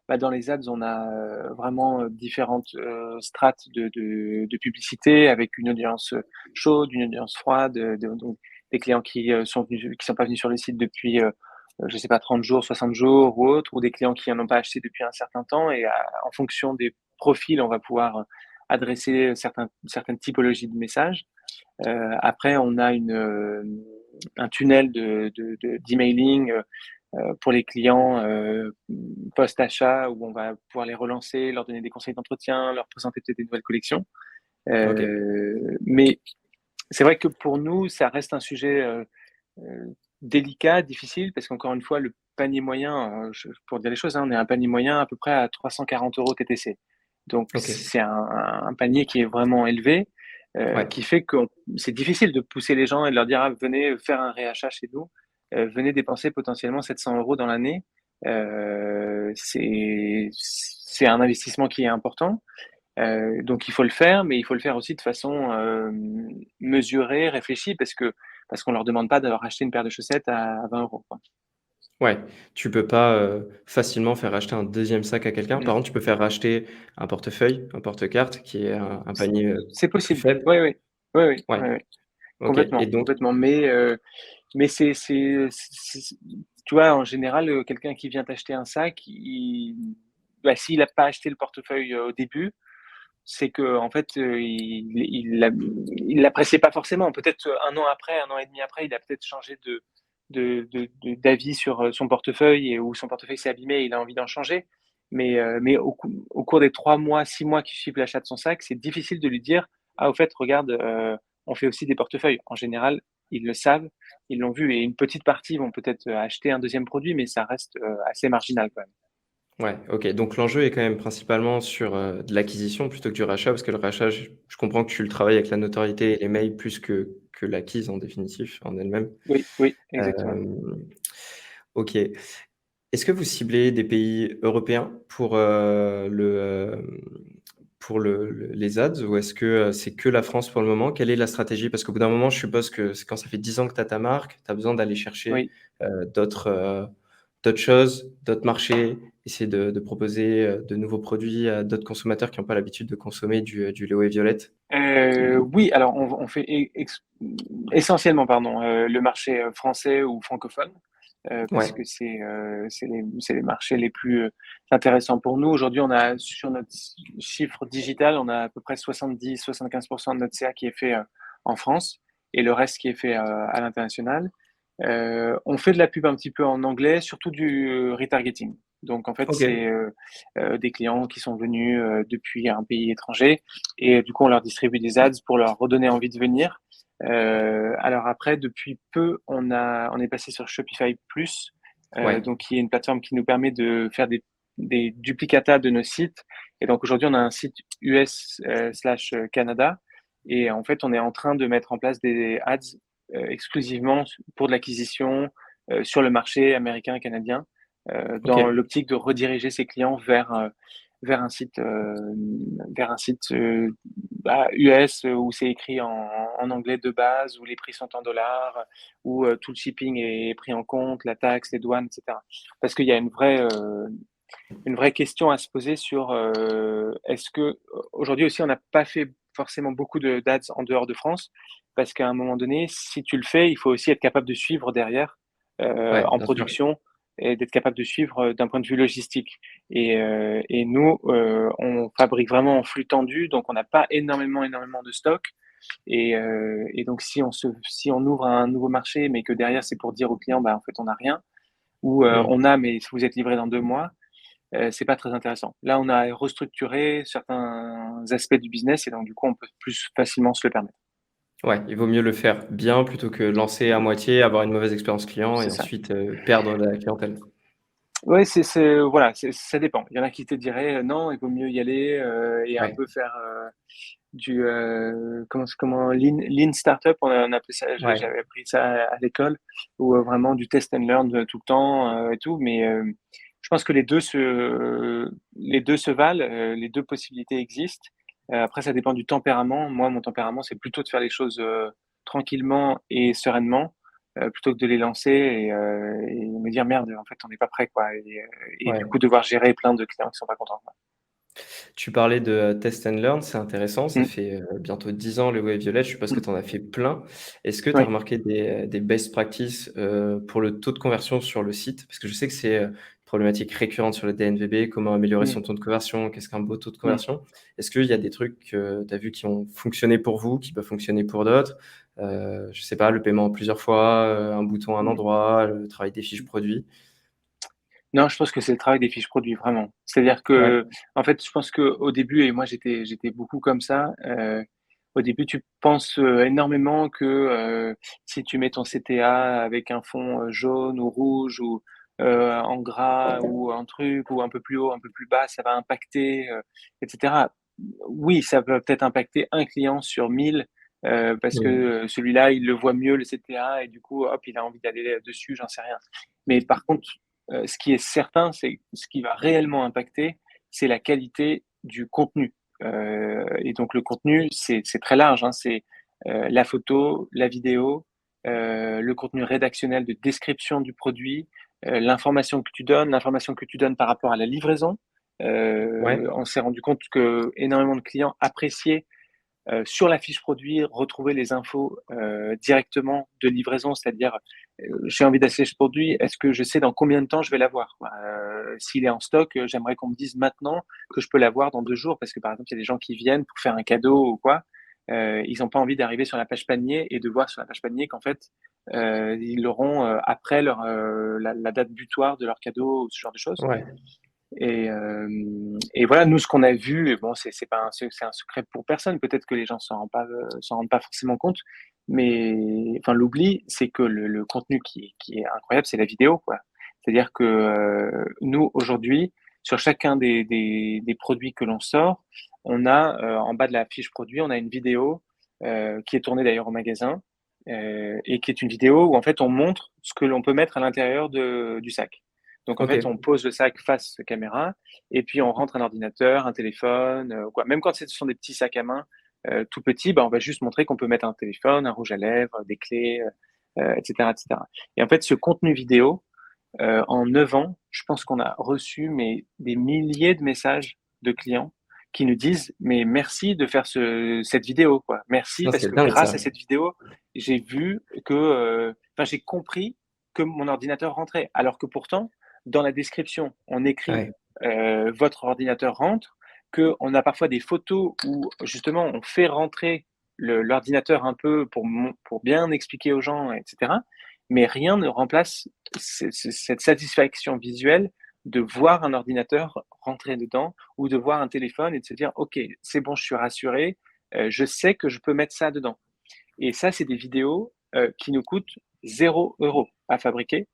bah, dans les ads, on a, vraiment, différentes, strates de publicité avec une audience, chaude, une audience froide, donc des clients qui sont pas venus sur le site depuis, je sais pas 30 jours, 60 jours ou autre, ou des clients qui en ont pas acheté depuis un certain temps et en fonction des profils, on va pouvoir, adresser certaines typologies de messages. Après on a un tunnel d'emailing, pour les clients post-achat où on va pouvoir les relancer, leur donner des conseils d'entretien, leur présenter peut-être des nouvelles collections. OK. Mais c'est vrai que pour nous, ça reste un sujet délicat, difficile, parce qu'encore une fois, le panier moyen, pour dire les choses, hein, on est à un panier moyen à peu près à 340 euros TTC. Donc OK. c'est un panier qui est vraiment élevé, Ouais. qui fait que c'est difficile de pousser les gens et de leur dire: «Ah, venez faire un réachat chez nous, venez dépenser potentiellement 700 euros dans l'année». C'est un investissement qui est important Donc il faut le faire, mais il faut le faire aussi de façon mesurée, réfléchie, parce qu'on leur demande pas de leur acheter une paire de chaussettes à 20 euros, quoi. Ouais, tu peux pas, facilement faire acheter un deuxième sac à quelqu'un. Par Non, contre, tu peux faire racheter un portefeuille, un porte-carte qui est un panier, c'est plus possible. faible. Oui, oui, oui, oui, Ouais, oui, oui. OK et Complètement, donc complètement. Mais tu vois, en général, quelqu'un qui vient t'acheter un sac, bah, s'il n'a pas acheté le portefeuille au début, c'est que en fait, il l'appréciait pas forcément. Peut-être, 1 an après, 1 an et demi après, il a peut-être changé d'avis sur, son portefeuille ou son portefeuille s'est abîmé et il a envie d'en changer. Mais au cours des 3 mois, 6 mois qui suivent l'achat de son sac, c'est difficile de lui dire: «Ah, au fait, regarde, on fait aussi des portefeuilles». En général, ils le savent, ils l'ont vu et une petite partie vont peut-être, acheter un deuxième produit, mais ça reste, assez marginal quand même. ouais, OK, donc l'enjeu est quand même principalement sur, de l'acquisition plutôt que du rachat parce que le rachat, je comprends que tu le travailles avec la notoriété et les mails plus que l'acquise en définitif, en elle-même. Oui, oui, exactement. Hem, OK. Est-ce que vous ciblez des pays européens pour les ads ou est-ce que, c'est que la France pour le moment? Quelle est la stratégie? Parce qu'au bout d'un moment, je suppose que c'est quand ça fait 10 ans que tu as ta marque, tu as besoin d'aller chercher, Oui. d'autres choses, d'autres marchés, essayer de proposer, de nouveaux produits à d'autres consommateurs qui n'ont pas l'habitude de consommer du Léo et Violette. Oui, alors on fait essentiellement, pardon, le marché, français ou francophone, parce Ouais, que c'est les marchés les plus, intéressants pour nous. Aujourd'hui, on a sur notre chiffre digital, on a à peu près 70-75 de notre CA qui est fait, en France et le reste qui est fait, à l'international. On fait de la pub un petit peu en anglais, surtout du, retargeting. Donc en fait, OK, des clients qui sont venus, depuis un pays étranger et du coup, on leur distribue des ads pour leur redonner envie de venir. Alors après, depuis peu, on est passé sur Shopify Plus, ouais, donc qui est une plateforme qui nous permet de faire des duplicata de nos sites. Et donc aujourd'hui, on a un site US, slash Canada. Et en fait, on est en train de mettre en place des ads exclusivement pour de l'acquisition sur le marché américain, canadien, dans OK, l'optique de rediriger ses clients vers un site, vers un site US où c'est écrit en anglais de base, où les prix sont en dollars, où tout le shipping est pris en compte, la taxe, les douanes, etc. Parce qu'il y a une vraie question à se poser sur est-ce que aujourd'hui aussi on n'a pas fait forcément beaucoup d'ads en dehors de France parce qu'à un moment donné, si tu le fais, il faut aussi être capable de suivre derrière ouais, en bien sûr. production et d'être capable de suivre d'un point de vue logistique. Et nous, on fabrique vraiment en flux tendu, donc on n'a pas énormément de stock. Et donc si on ouvre un nouveau marché, mais que derrière c'est pour dire au client, bah en fait on n'a rien, ou Mmh. on a, mais vous êtes livré dans 2 mois, c'est pas très intéressant. Là, on a restructuré certains aspects du business et donc du coup, on peut plus facilement se le permettre. Ouais, il vaut mieux le faire bien plutôt que lancer à moitié, avoir une mauvaise expérience client et C'est ça. ensuite, perdre la clientèle. Ouais, voilà, ça dépend. Il y en a qui te diraient, non, il vaut mieux y aller, et un Ouais, peu faire, du, comment lean startup, on appelait ça, ouais, j'avais appris ça à l'école, ou vraiment du test and learn tout le temps, et tout. Mais, je pense que les 2 se valent, les 2 possibilités existent. Après ça dépend du tempérament. Moi, mon tempérament, c'est plutôt de faire les choses, tranquillement et sereinement, plutôt que de les lancer et me dire: «Merde, en fait, on n'est pas prêt, quoi», et du ouais. coup devoir gérer plein de clients qui sont pas contents, quoi. Tu parlais de, test and learn, c'est intéressant, ça Mmh. fait, bientôt 10 ans Léo et Violette, je suppose que Mmh. tu en as fait plein. Est-ce que tu as Oui. remarqué des best practices, pour le taux de conversion sur le site? Parce que je sais que c'est, une problématique récurrente sur le DNVB, comment améliorer Mmh. son taux de conversion? Qu'est-ce qu'un beau taux de Mmh. conversion? Est-ce qu'il y a des trucs que tu as vus qui ont fonctionné pour vous, qui peuvent fonctionner pour d'autres? Je sais pas, le paiement en plusieurs fois, un bouton à un Mmh. endroit, le travail des fiches produits? Non, je pense que c'est le travail des fiches produits, vraiment. C'est-à-dire Ouais, que, en fait, je pense qu'au début, et moi j'étais beaucoup comme ça, au début tu penses, énormément que, si tu mets ton CTA avec un fond, jaune ou rouge ou, en gras ou un truc ou un peu plus haut, un peu plus bas, ça va impacter, et cetera. Oui, ça peut peut-être impacter un client sur 1000, parce que, mmh, celui-là, il le voit mieux le CTA et du coup, hop, il a envie d'aller dessus, j'en sais rien. Mais par contre, ce qui est certain, c'est ce qui va réellement impacter, c'est la qualité du contenu. Et donc le contenu, c'est très large, hein. C'est la photo, la vidéo, le contenu rédactionnel de description du produit, l'information que tu donnes par rapport à la livraison. Ouais, On s'est rendu compte que énormément de clients appréciaient sur la fiche produit, retrouver les infos directement de livraison, c'est-à-dire j'ai envie d'acheter ce produit, est-ce que je sais dans combien de temps je vais l'avoir? S'il est en stock, j'aimerais qu'on me dise maintenant que je peux l'avoir dans 2 jours parce que par exemple, il y a des gens qui viennent pour faire un cadeau ou quoi, ils ont pas envie d'arriver sur la page panier et de voir sur la page panier qu'en fait, ils l'auront, après la date butoir de leur cadeau ou ce genre de choses. ouais. Et voilà, nous, ce qu'on a vu, et bon, c'est pas c'est un secret pour personne. Peut-être que les gens s'en rendent pas forcément compte, mais enfin, l'oubli, c'est que le contenu qui est incroyable, c'est la vidéo, quoi. C'est-à-dire que nous, aujourd'hui, sur chacun des produits que l'on sort, on a en bas de la fiche produit, on a une vidéo qui est tournée d'ailleurs au magasin et qui est une vidéo où en fait on montre ce que l'on peut mettre à l'intérieur du sac. Donc en Ok. fait, on pose le sac face caméra et puis on rentre un ordinateur, un téléphone, quoi. Même quand ce sont des petits sacs à main tout petits, bah, on va juste montrer qu'on peut mettre un téléphone, un rouge à lèvres, des clés, etc., etc. Et en fait, ce contenu vidéo, en 9 ans, je pense qu'on a reçu mais des milliers de messages de clients qui nous disent mais merci de faire cette vidéo, quoi. Merci Non, parce c'est que dingue grâce à ça. cette vidéo, j'ai vu que, enfin, j'ai compris que mon ordinateur rentrait. Alors que pourtant, dans la description, on écrit Ouais, votre ordinateur rentre, qu'on a parfois des photos où justement on fait rentrer l'ordinateur un peu pour bien expliquer aux gens, etc. Mais rien ne remplace cette satisfaction visuelle de voir un ordinateur rentrer dedans ou de voir un téléphone et de se dire ok, c'est bon, je suis rassuré, je sais que je peux mettre ça dedans. Et ça, c'est des vidéos qui nous coûtent 0 € à fabriquer,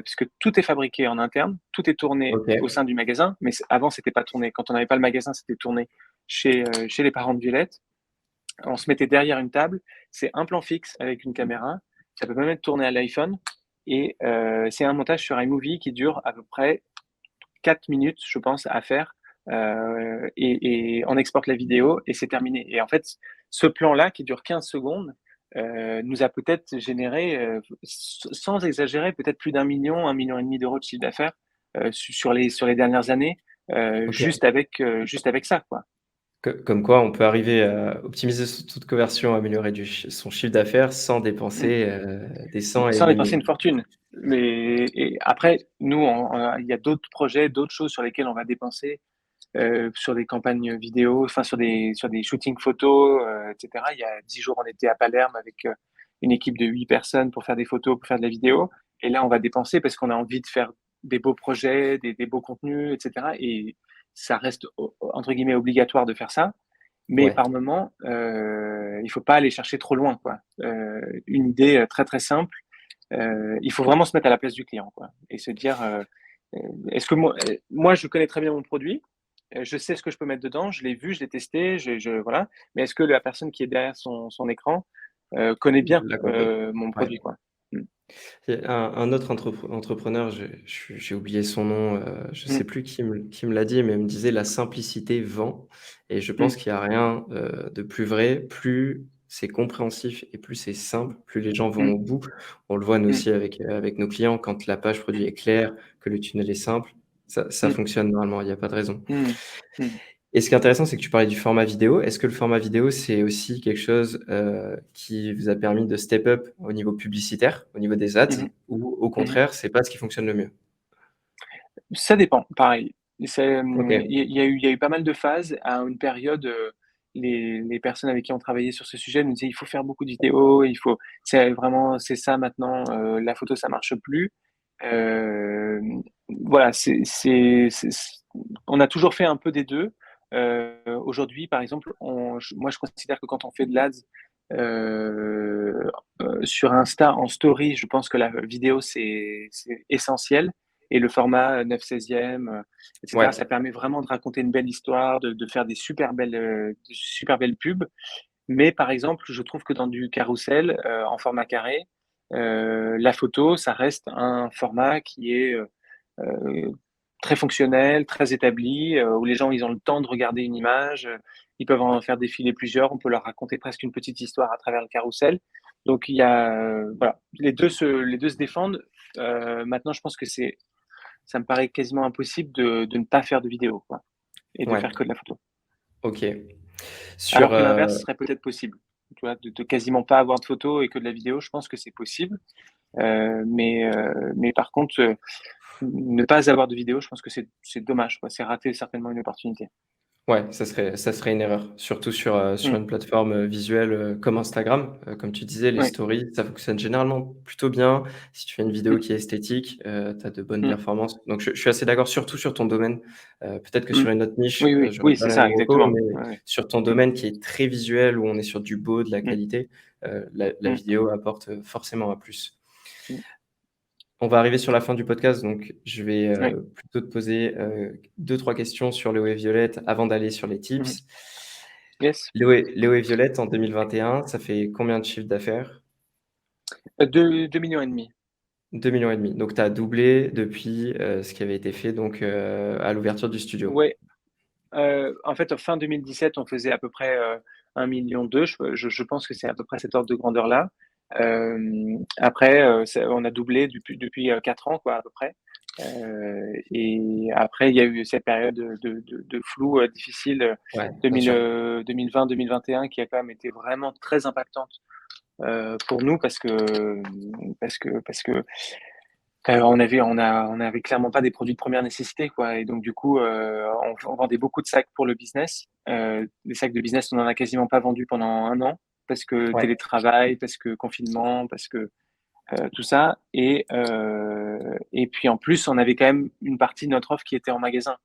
puisque tout est fabriqué en interne, tout est tourné au ok. sein du magasin, mais avant, c'était pas tourné. Quand on n'avait pas le magasin, c'était tourné chez les parents de Violette. On se mettait derrière une table, c'est un plan fixe avec une caméra, ça peut même être tourné à l'iPhone, et c'est un montage sur iMovie qui dure à peu près 4 minutes, je pense, à faire. Et on exporte la vidéo et c'est terminé. Et en fait, ce plan-là, qui dure 15 secondes, nous a peut-être généré, sans exagérer, peut-être plus d'1 million, 1,5 million d'euros de chiffre d'affaires sur les dernières années, Ok. juste avec ça, quoi. Comme quoi, on peut arriver à optimiser son taux de conversion, améliorer son chiffre d'affaires sans Mm. dépenser des cents et Sans des dépenser une mille. fortune. Mais et après, nous, il y a d'autres projets, d'autres choses sur lesquelles on va dépenser sur des campagnes vidéo, enfin sur des shootings photos, etc. Il y a 10 jours, on était à Palerme avec une équipe de 8 personnes pour faire des photos, pour faire de la vidéo. Et là, on va dépenser parce qu'on a envie de faire des beaux projets, des beaux contenus, etc. Et ça reste entre guillemets obligatoire de faire ça. Mais Ouais. par moment, il faut pas aller chercher trop loin, quoi. Une idée très très simple. Il faut vraiment se mettre à la place du client, quoi, et se dire est-ce que moi, je connais très bien mon produit, je sais ce que je peux mettre dedans, je l'ai vu, je l'ai testé, voilà. Mais est-ce que la personne qui est derrière son écran connaît bien La compris. mon Ouais. produit, quoi? Mm. Il y a un autre entrepreneur, j'ai oublié son nom, je Mm. sais plus qui me l'a dit, mais il me disait: «La simplicité vend» et je pense Mm. qu'il y a rien, de plus vrai. Plus c'est compréhensif et plus c'est simple, plus les gens vont Mm. au bout. On le voit nous Mm. aussi avec nos clients, quand la page produit est claire, que le tunnel est simple, ça Mm. fonctionne normalement, il y a pas de raison. Mm. Mm. Et ce qui est intéressant, c'est que tu parlais du format vidéo. Est-ce que le format vidéo, c'est aussi quelque chose, qui vous a permis de step up au niveau publicitaire, au niveau des ads Mhm. ou au Mhm. contraire, c'est pas ce qui fonctionne le mieux? Ça dépend, pareil. OK, Il y a eu pas mal de phases. À une période, les personnes avec qui on travaillait sur ce sujet nous disaient: «Il faut faire beaucoup de vidéos, il faut c'est ça maintenant, la photo ça marche plus». Voilà, on a toujours fait un peu des 2. Aujourd'hui, par exemple, moi, je considère que quand on fait de l'Ads, heu sur Insta, en story, je pense que la vidéo, c'est essentiel et le format 9/16, et cetera, ouais, ça permet vraiment de raconter une belle histoire, de faire des super belles pubs. Mais par exemple, je trouve que dans du carrousel, en format carré, la photo, ça reste un format qui est, heu très fonctionnel, très établi, où les gens, ils ont le temps de regarder une image, ils peuvent en faire défiler plusieurs, on peut leur raconter presque une petite histoire à travers le carrousel. Donc il y a, voilà, les deux se défendent. Maintenant, je pense que ça me paraît quasiment impossible de ne pas faire de vidéo, quoi, et de Ouais, faire que de la photo. ok. Sur, Alors que l'inverse serait peut-être possible. Tu vois, de quasiment pas avoir de photos et que de la vidéo, je pense que c'est possible. Mais par contre, ne pas avoir de vidéo, je pense que c'est dommage, quoi. C'est rater certainement une opportunité. Ouais, ça serait une erreur, surtout sur Mmh. une plateforme, visuelle, comme Instagram. Comme tu disais, les Ouais. stories, ça fonctionne généralement plutôt bien. Si tu fais une vidéo Mmh. qui est esthétique, tu as de bonnes Mmh. performances. Donc je suis assez d'accord, surtout sur ton domaine. Peut-être que Mmh. sur une autre niche, Oui, oui, j'aurais oui, pas c'est la ça, même reco, exactement. mais Ouais, ouais. sur ton Mmh. domaine qui est très visuel, où on est sur du beau, de la Mmh. qualité, la Mmh. vidéo apporte, forcément un plus. Mmh. On va arriver sur la fin du podcast, donc je vais, Ouais. plutôt te poser, 2-3 questions sur Léo et Violette avant d'aller sur les Mmh. tips. Yes. Léo et Violette en 2021, ça fait combien de chiffre d'affaires? 2,5 millions. 2,5 millions. Donc tu as doublé depuis, ce qui avait été fait donc, à l'ouverture du studio. Ouais, en fait, en fin 2017, on faisait à peu près, 1,2 million. Je pense que c'est à peu près cet ordre de grandeur-là. Après, on a doublé depuis 4 ans, quoi, à peu près. Et après, il y a eu cette période de flou, difficile, Ouais, bien sûr. 2020-2021, qui a quand même été vraiment très impactante, pour nous, parce que on avait clairement pas des produits de première nécessité, quoi, et donc du coup, on vendait beaucoup de sacs pour le business. Les sacs de business, on en a quasiment pas vendu pendant 1 an parce que Ouais, télétravail, parce que confinement, parce que, tout ça, et puis en plus, on avait quand même une partie de notre offre qui était en magasin.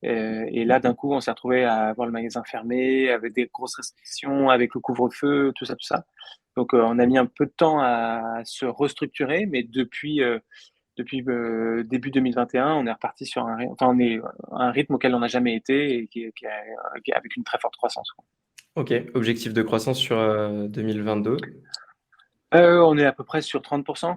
Et là, d'un coup, on s'est retrouvé à avoir le magasin fermé avec des grosses restrictions, avec le couvre-feu, tout ça, tout ça. Donc, on a mis un peu de temps à se restructurer, mais depuis début 2021, on est reparti sur on est un rythme auquel on n'a jamais été et qui est avec une très forte croissance, quoi. OK. Objectif de croissance sur, 2022? On est à peu près sur 30%,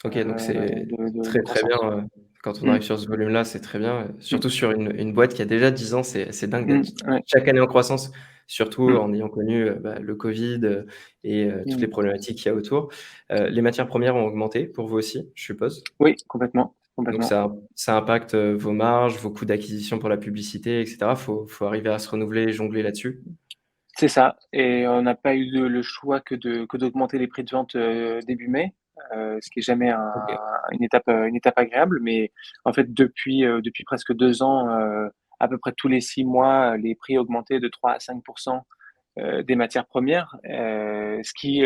OK, donc c'est de très, très bien, croissance. quand on Mmh. arrive sur ce volume-là, c'est très bien, Mmh. surtout sur une boîte qui a déjà 10 ans, c'est dingue Mmh. d'être Ouais. chaque année en croissance, surtout Mmh. en ayant connu, le covid, et toutes les Mmh. problématiques qu'il y a autour. Les matières premières ont augmenté pour vous aussi, je suppose? Oui, complètement, Donc complètement. ça impacte, vos marges, vos coûts d'acquisition pour la publicité et cetera? Faut arriver à se renouveler et jongler là-dessus? C'est ça, et on n'a pas eu le choix que d'augmenter les prix de vente, début mai, ce qui est jamais OK. une étape agréable. Mais en fait, depuis presque 2 ans, à peu près tous les 6 mois, les prix augmentaient de 3 à 5 des matières premières, ce qui,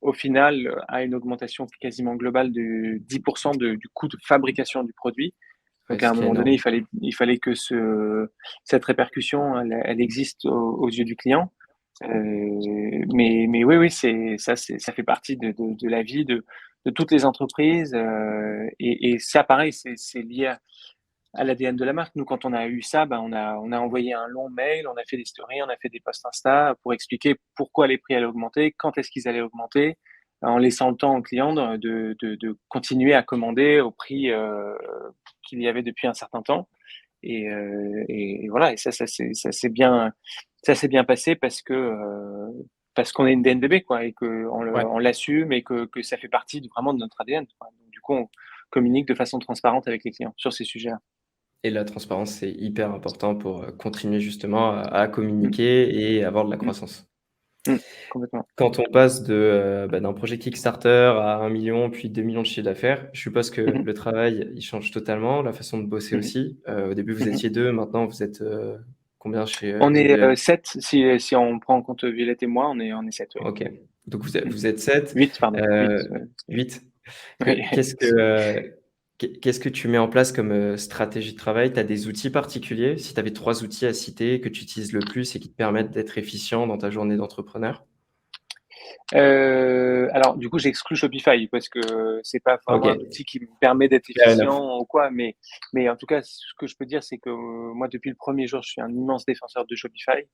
au final, a une augmentation quasiment globale de 10 du coût de fabrication du produit. Ouais, Donc à ce un qui est moment donné, énorme. il fallait que cette répercussion, elle existe aux yeux du client. Mais oui, oui, ça fait partie de la vie de toutes les entreprises, et ça, pareil, c'est lié à l'ADN de la marque. Nous, quand on a eu ça, ben, on a envoyé un long mail, on a fait des stories, on a fait des posts Insta pour expliquer pourquoi les prix allaient augmenter, quand est-ce qu'ils allaient augmenter, en laissant le temps aux clients de continuer à commander au prix, qu'il y avait depuis un certain temps. Et voilà, et ça s'est bien passé parce qu'on est une DNVB, quoi, et qu'on Ouais. on l'assume, et que ça fait partie vraiment de notre ADN, quoi. Donc du coup, on communique de façon transparente avec les clients sur ces sujets-là. Et la transparence, c'est hyper important pour, continuer justement à Mmh. communiquer et avoir de la Mmh. croissance. Mmh. Complètement. Quand on passe de, d'un projet Kickstarter à 1 million puis 2 millions de chiffre d'affaires, je suppose que Mmh mh. le travail, il change totalement, la façon de bosser Mmh mh. aussi. Au début, vous Mmh. étiez 2, maintenant vous êtes, combien chez, On est, VL? 7, si on prend en compte Violette et moi, on est 7, oui. OK. Donc vous êtes Mmh. vous êtes 7, 8, pardon, 8, 8. Que oui. qu'est-ce que, qu'est-ce que tu mets en place comme, stratégie de travail? Tu as des outils particuliers? Si tu avais 3 outils à citer que tu utilises le plus et qui te permettent d'être efficient dans ta journée d'entrepreneur? Alors du coup, j'exclus Shopify parce que c'est pas vraiment un OK, outil qui me permet d'être fair enough. efficient ou quoi, mais en tout cas, ce que je peux dire, c'est que, moi, depuis le premier jour, je suis un immense défenseur de Shopify.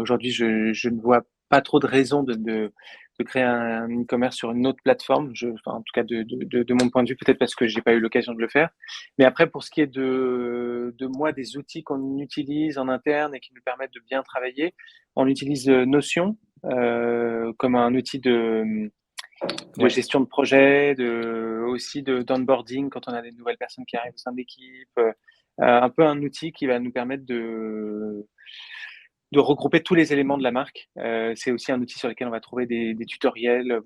Aujourd'hui, je ne vois pas trop de raison de de créer un e-commerce sur une autre plateforme. Enfin, en tout cas, de mon point de vue, peut-être parce que j'ai pas eu l'occasion de le faire. Mais après, pour ce qui est de moi, des outils qu'on utilise en interne et qui nous permettent de bien travailler, on utilise Notion comme un outil de Ouais. gestion de projet, aussi d'onboarding quand on a des nouvelles personnes qui arrivent au sein de l'équipe. Un peu un outil qui va nous permettre de regrouper tous les éléments de la marque. C'est aussi un outil sur lequel on va trouver des tutoriels,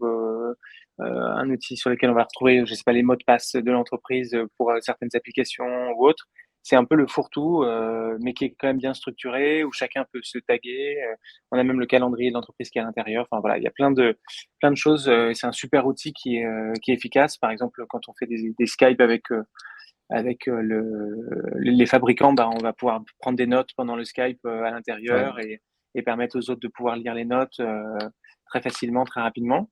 un outil sur lequel on va retrouver, je sais pas, les mots de passe de l'entreprise pour certaines applications ou autres. C'est un peu le fourre-tout, mais qui est quand même bien structuré, où chacun peut se taguer. On a même le calendrier de l'entreprise qui est à l'intérieur. Enfin voilà, il y a plein de choses. C'est un super outil qui est efficace. Par exemple, quand on fait des Skype avec les fabricants, bah, on va pouvoir prendre des notes pendant le Skype à Ouais. l'intérieur et permettre aux autres de pouvoir lire les notes très facilement, très rapidement.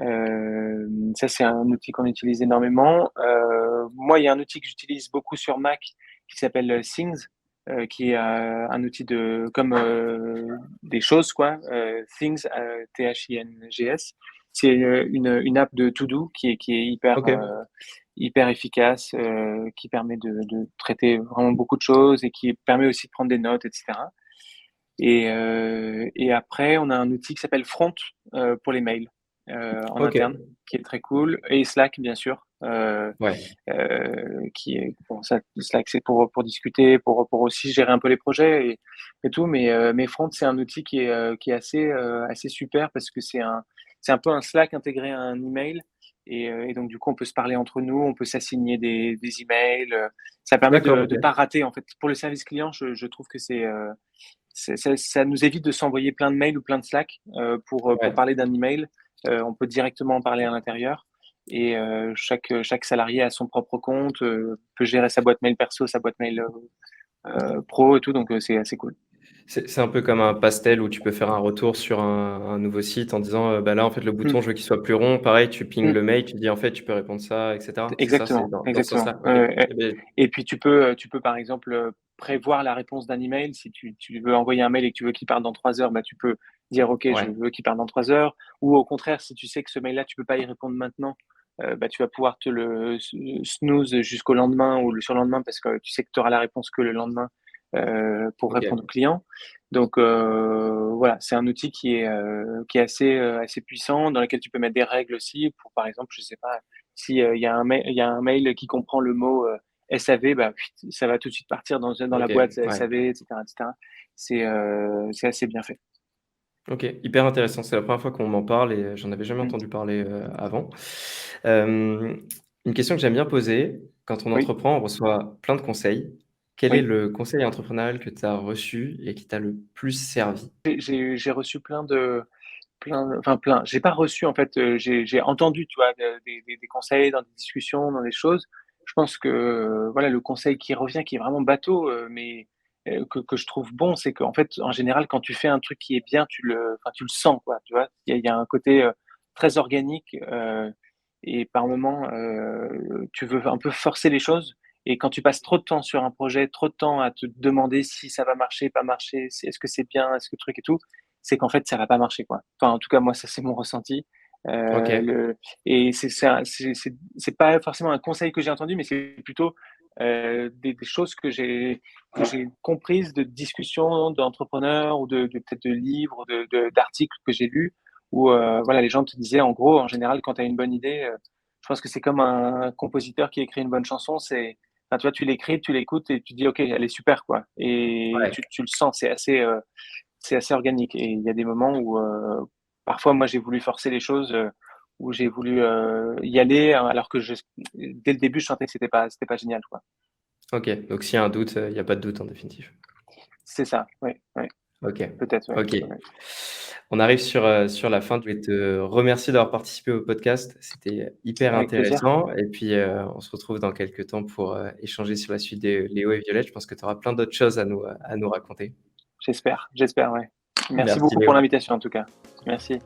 Ça, c'est un outil qu'on utilise énormément. Moi, il y a un outil que j'utilise beaucoup sur Mac qui s'appelle Things, qui est un outil comme des choses, quoi. Things, Things. C'est une app de To-Do qui est Ok. hyper efficace, qui permet de traiter vraiment beaucoup de choses et qui permet aussi de prendre des notes, etc. Et après, on a un outil qui s'appelle Front pour les mails en Ok. interne, qui est très cool, et Slack, bien sûr. Ouais. Qui est pour ça, Slack, c'est pour discuter, pour aussi gérer un peu les projets et tout. Mais Front, c'est un outil qui est assez super parce que c'est un peu un Slack intégré à un email. Et donc, du coup, on peut se parler entre nous, on peut s'assigner des emails. Ça permet D'accord, de ok. pas rater, en fait. Pour le service client, je trouve que ça nous évite de s'envoyer plein de mails ou plein de Slack pour Ouais. parler d'un email. On peut directement en parler à l'intérieur. Et chaque salarié a son propre compte, peut gérer sa boîte mail perso, sa boîte mail pro et tout, donc c'est assez cool. C'est un peu comme un pastel où tu peux faire un retour sur un nouveau site en disant, bah, là, en fait, le Mmh, bouton, je veux qu'il soit plus rond. Pareil, tu pinges mmh, le mail, tu dis: «En fait, tu peux répondre ça» et cetera. C'est ça? C'est exactement, dans ce exactement. sens-là? OK. Eh beh, Et puis tu peux par exemple prévoir la réponse d'un email. Si tu veux envoyer un mail et que tu veux qu'il parte dans 3 heures, bah, tu peux dire OK, je ouais. veux qu'il parte dans 3 heures. Ou au contraire, si tu sais que ce mail-là, tu peux pas y répondre maintenant, bah, tu vas pouvoir te le snooze jusqu'au lendemain ou le surlendemain parce que tu sais que tu auras la réponse que le lendemain pour répondre au OK. client. Donc voilà, c'est un outil qui est assez puissant, dans lequel tu peux mettre des règles aussi pour, par exemple, je sais pas, si il y a un mail qui comprend le mot SAV, bah, ça va tout de suite partir dans la OK. boîte Ouais. SAV, etc., etc. C'est assez bien fait. OK. Hyper intéressant. C'est la première fois qu'on m'en parle et j'en avais jamais Mm. entendu parler, avant. Hem, une question que j'aime bien poser, quand on Oui, entreprend, on reçoit plein de conseils. Quel est oui. le conseil entrepreneurial que tu as reçu et qui t'a le plus servi? J'ai reçu enfin plein. J'ai pas reçu en fait. J'ai entendu, tu vois, des conseils dans des discussions, dans des choses. Je pense que voilà, le conseil qui revient, qui est vraiment bateau, mais que je trouve bon, c'est qu'en fait, en général, quand tu fais un truc qui est bien, enfin, tu le sens, quoi. Tu vois, il y a un côté très organique et par moment, tu veux un peu forcer les choses. Et quand tu passes trop de temps sur un projet, trop de temps à te demander si ça va marcher, pas marcher, est-ce que c'est bien, est-ce que truc et tout, c'est qu'en fait, ça va pas marcher, quoi. Enfin, en tout cas, moi, ça, c'est mon ressenti. OK. Le et c'est pas forcément un conseil que j'ai entendu, mais c'est plutôt, des choses que j'ai comprises de discussions d'entrepreneurs ou de peut-être de livres, d'articles que j'ai lus où, voilà, les gens te disaient, en gros, en général, quand tu as une bonne idée, je pense que c'est comme un compositeur qui écrit une bonne chanson, enfin, tu vois, tu l'écris, tu l'écoutes et tu dis: «OK, elle est super», quoi, et Ouais. tu le sens, c'est assez organique. Et il y a des moments où, parfois, moi, j'ai voulu forcer les choses, où j'ai voulu, y aller, alors que dès le début, je sentais que c'était pas génial, quoi. OK. Donc s'il y a un doute, il y a pas de doute en définitive. C'est ça, oui, oui, OK. peut-être, ouais, OK. ouais. On arrive sur la fin. Je voulais te remercier d'avoir participé au podcast. C'était hyper Avec plaisir. intéressant et puis, on se retrouve dans quelques temps pour, échanger sur la suite de Léo et Violette. Je pense que tu auras plein d'autres choses à nous raconter. J'espère, ouais. Merci Merci beaucoup pour Léo. l'invitation, en tout cas. Merci.